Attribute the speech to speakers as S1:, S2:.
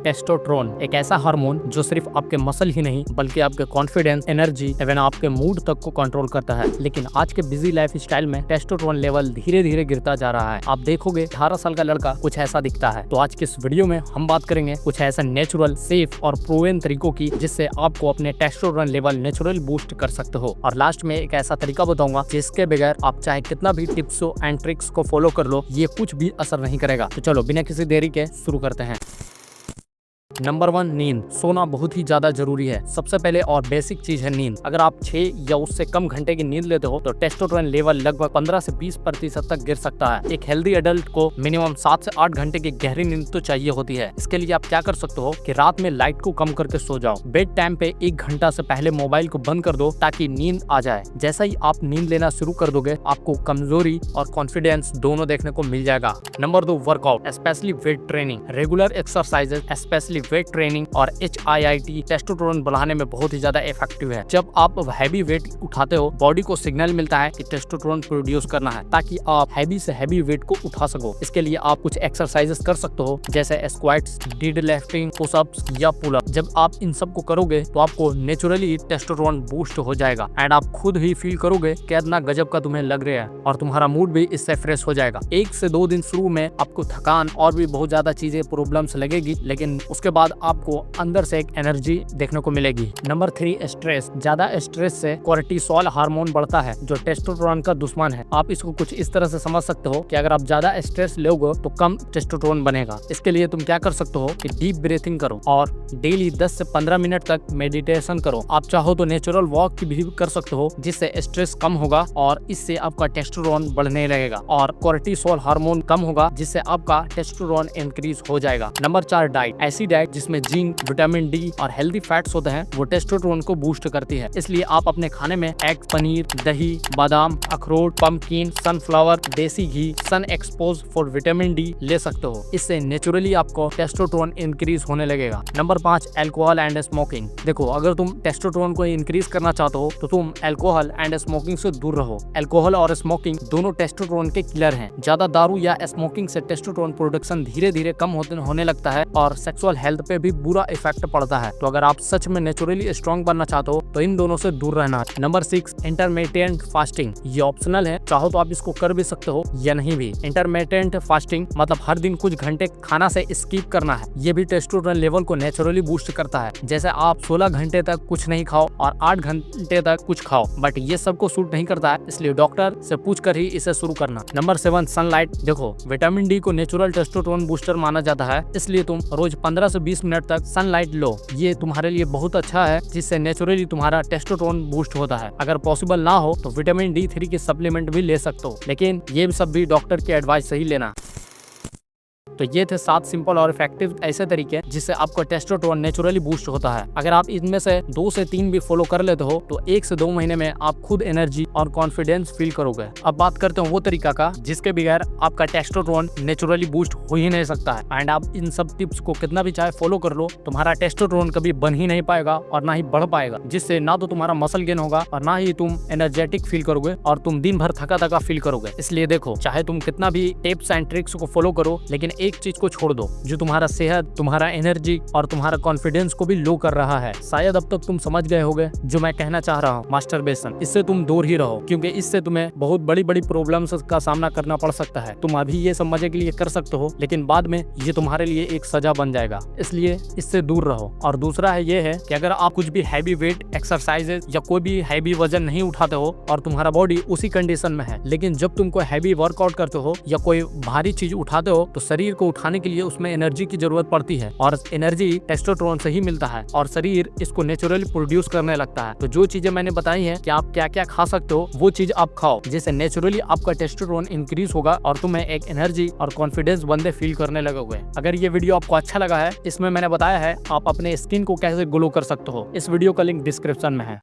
S1: Testosterone एक ऐसा hormone जो सिर्फ आपके मसल ही नहीं बल्कि आपके कॉन्फिडेंस, एनर्जी एवं आपके मूड तक को कंट्रोल करता है। लेकिन आज के बिजी लाइफ स्टाइल में टेस्टोस्टेरोन लेवल धीरे धीरे गिरता जा रहा है। आप देखोगे 18 साल का लड़का कुछ ऐसा दिखता है। तो आज के इस वीडियो में हम बात करेंगे कुछ ऐसा नेचुरल, सेफ और प्रूवन तरीकों की जिससे आपको अपने टेस्टोस्टेरोन लेवल नेचुरल बूस्ट कर सकते हो। और लास्ट में एक ऐसा तरीका बताऊंगा जिसके बगैर आप चाहे कितना भी टिप्स एंड ट्रिक्स को फॉलो कर लो, ये कुछ भी असर नहीं करेगा। तो चलो बिना किसी देरी के शुरू करते हैं। नंबर 1, नींद। सोना बहुत ही ज्यादा जरूरी है। सबसे पहले और बेसिक चीज है नींद। अगर आप 6 या उससे कम घंटे की नींद लेते हो तो टेस्टोस्टेरोन लेवल लगभग 15 से 20% तक गिर सकता है। एक हेल्दी एडल्ट को मिनिमम 7 से 8 घंटे की गहरी नींद तो चाहिए होती है। इसके लिए आप क्या कर सकते हो कि रात में लाइट को कम करके सो जाओ। बेड टाइम पे 1 घंटा से पहले मोबाइल को बंद कर दो ताकि नींद आ जाए। जैसा ही आप नींद लेना शुरू कर दोगे आपको कमजोरी और कॉन्फिडेंस दोनों देखने को मिल जाएगा। Number 2, workout, specially weight training. Regular exercises specially weight training और HIIT टेस्टोस्टेरोन बढ़ाने में बहुत ही ज्यादा इफेक्टिव है। जब आप हैवी वेट उठाते हो बॉडी को सिग्नल मिलता है कि टेस्टोस्टेरोन प्रोड्यूस करना है ताकि आप हैवी से हैवी वेट को उठा सको। इसके लिए आप कुछ एक्सरसाइजेस कर सकते हो जैसे स्क्वाट्स, डेडलिफ्टिंग, पुशअप्स या पुलअप। जब आप इन सब को करोगे तो आपको नेचुरली टेस्टोस्टेरोन बूस्ट हो जाएगा एंड आप खुद ही फील करोगे कि इतना गजब का तुम्हें लग रहा है और तुम्हारा मूड भी इससे फ्रेश हो जाएगा। 1 से 2 दिन शुरू में आपको थकान और भी बहुत ज्यादा चीजें प्रॉब्लम्स लगेगी, लेकिन उसके बाद आपको अंदर से एक एनर्जी देखने को मिलेगी। Number 3, stress. ज्यादा स्ट्रेस से कोर्टिसोल हार्मोन बढ़ता है जो टेस्टोस्टेरोन का दुश्मन है। आप इसको कुछ इस तरह से समझ सकते हो कि अगर आप ज्यादा स्ट्रेस लोगे तो कम टेस्टोस्टेरोन बनेगा। इसके लिए तुम क्या कर सकते हो कि डीप ब्रीथिंग करो और डेली 10 से 15 मिनट तक मेडिटेशन करो। आप चाहो तो नेचुरल वॉक भी कर सकते हो जिससे स्ट्रेस कम होगा और इससे आपका टेस्टोस्टेरोन बढ़ने लगेगा और कोर्टिसोल हार्मोन कम होगा जिससे आपका टेस्टोस्टेरोन इंक्रीज हो जाएगा। Number 4, diet. ऐसी डाइट जिसमें जिंक, विटामिन डी और हेल्दी फैट्स होते हैं वो टेस्टोस्टेरोन को बूस्ट करती है। इसलिए आप अपने खाने में एग, पनीर, दही, बादाम, अखरोट, पंपकिन, सनफ्लावर, देसी घी, सन एक्सपोज फॉर विटामिन डी ले सकते हो। इससे नेचुरली आपको टेस्टोस्टेरोन इंक्रीज होने लगेगा। Number 5, alcohol and smoking. देखो, अगर तुम टेस्टोस्टेरोन को इंक्रीज करना चाहते हो तो तुम अल्कोहल एंड स्मोकिंग से दूर रहो। अल्कोहल और स्मोकिंग दोनों टेस्टोस्टेरोन के किलर हैं। ज्यादा दारू या स्मोकिंग से टेस्टोस्टेरोन प्रोडक्शन धीरे धीरे कम होने लगता है और सेक्सुअल हेल्थ पे भी बुरा इफेक्ट पड़ता है। तो अगर आप सच में नेचुरली स्ट्रॉन्ग बनना चाहते हो तो इन दोनों से दूर रहना। Number 6, intermittent fasting. ये ऑप्शनल है, चाहो तो आप इसको कर भी सकते हो या नहीं भी। इंटरमिटेंट फास्टिंग मतलब हर दिन कुछ घंटे खाना से स्किप करना है। ये भी टेस्टोस्टेरोन लेवल को नेचुरली बूस्ट करता है। जैसे आप 16 घंटे तक कुछ नहीं खाओ और 8 घंटे तक कुछ खाओ, बट ये सबको सूट नहीं करता है, इसलिए डॉक्टर से पूछ कर ही इसे शुरू करना। Number 7, sunlight. देखो, विटामिन डी को नेचुरल टेस्टोस्टेरोन बूस्टर माना जाता है, इसलिए तुम रोज 15 से 20 मिनट तक सनलाइट लो। ये तुम्हारे लिए बहुत अच्छा है जिससे नेचुरली तुम्हारा टेस्टोस्टेरोन बूस्ट होता है। अगर पॉसिबल ना हो तो विटामिन D3 की सप्लीमेंट भी ले सकते हो, लेकिन ये सब भी डॉक्टर की एडवाइस से ही लेना। तो ये थे 7 सिंपल और इफेक्टिव ऐसे तरीके जिससे आपका टेस्टोस्टेरोन नेचुरली बूस्ट होता है। अगर आप इनमें से 2 से 3 भी फॉलो कर लेते हो तो 1 से 2 महीने में आप खुद एनर्जी और कॉन्फिडेंस फील करोगे। अब बात करते हैं वो तरीका का जिसके बगैर आपका टेस्टोस्टेरोन नेचुरली बूस्ट हो ही नहीं सकता है। एंड आप इन सब टिप्स को कितना भी चाहे फॉलो कर लो, तुम्हारा टेस्टोस्टेरोन कभी बन ही नहीं पाएगा और ना ही बढ़ पाएगा, जिससे ना तो तुम्हारा मसल गेन होगा और ना ही तुम एनर्जेटिक फील करोगे और तुम दिन भर थका थका फील करोगे। इसलिए देखो, चाहे तुम कितना भी टिप्स एंड ट्रिक्स को फॉलो करो, लेकिन एक चीज को छोड़ दो जो तुम्हारा सेहत, तुम्हारा एनर्जी और तुम्हारा कॉन्फिडेंस को भी लो कर रहा है। शायद अब तक तुम समझ गए होगे जो मैं कहना चाह रहा हूँ, मास्टरबेशन। इससे तुम दूर ही रहो क्योंकि इससे तुम्हें बहुत बड़ी बड़ी प्रॉब्लम्स का सामना करना पड़ सकता है। तुम अभी ये सब मजे के लिए कर सकते हो, लेकिन बाद में ये तुम्हारे लिए एक सजा बन जाएगा, इसलिए इससे दूर रहो। और दूसरा है ये है कि अगर आप कुछ भी हैवी वेट एक्सरसाइजेज या कोई भी हैवी वजन नहीं उठाते हो और तुम्हारा बॉडी उसी कंडीशन में है, लेकिन जब तुम कोई हैवी वर्कआउट करते हो या कोई भारी चीज उठाते हो तो शरीर को उठाने के लिए उसमें एनर्जी की जरूरत पड़ती है और एनर्जी टेस्टोस्टेरोन से ही मिलता है और शरीर इसको नेचुरली प्रोड्यूस करने लगता है। तो जो चीजें मैंने बताई हैं कि आप क्या क्या खा सकते हो वो चीज आप खाओ, जिससे नेचुरली आपका टेस्टोस्टेरोन इंक्रीज होगा और तुम्हें एक एनर्जी और कॉन्फिडेंस बंदे फील करने लगोगे। अगर ये वीडियो आपको अच्छा लगा है, इसमें मैंने बताया है आप अपने स्किन को कैसे ग्लो कर सकते हो, इस वीडियो का लिंक डिस्क्रिप्शन में है।